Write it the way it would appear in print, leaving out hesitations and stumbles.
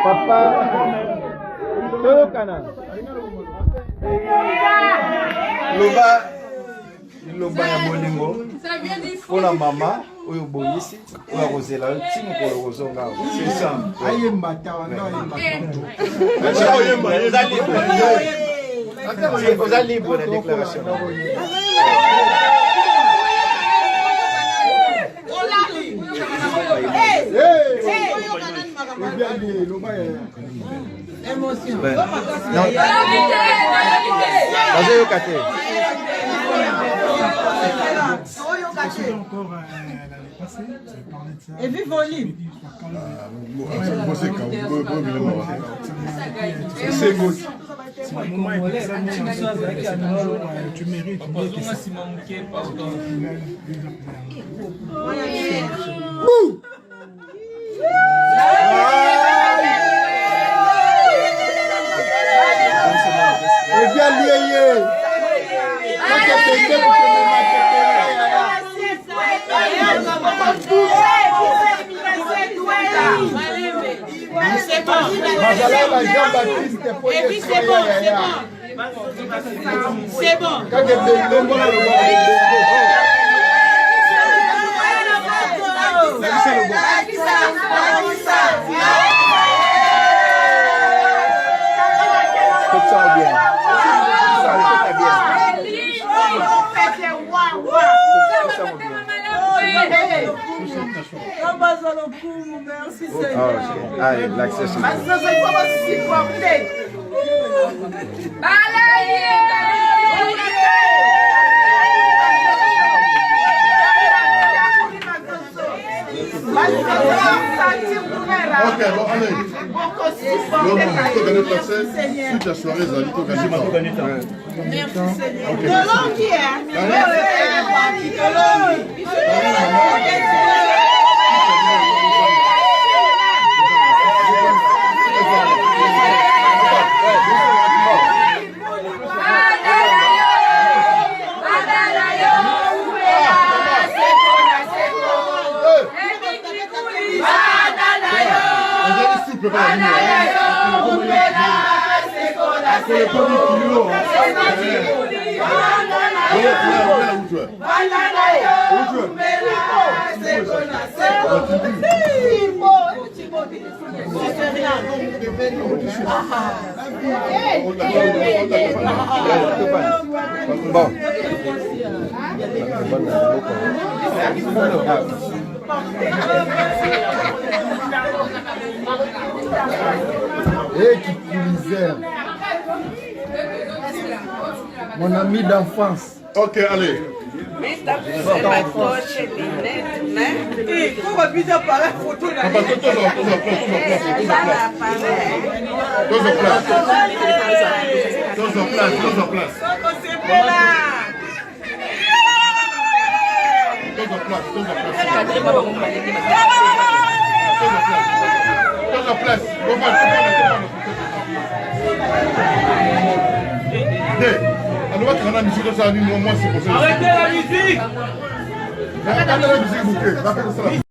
Papa, Tokana. Loba ya bolingo. Pour la maman, oyo boyisi, oyo kozela yo timu ko kozonga. C'est ça. Ayemba tawanda ayemba. Vous allez libre de déclaration. Émotion. Et vive au livre. C'est beau. Tu mérites. C'est bon. Et puis c'est bon, c'est bon. Merci Seigneur. Allez, l'accession. Ok, bon, allez. Suite à la soirée, Zali, tu as gagné. Merci Seigneur. Ok. Bon. Et qui misère. Mon ami d'enfance. Ok, allez. Arrêtez la musique! Arrêtez la musique, bouquet.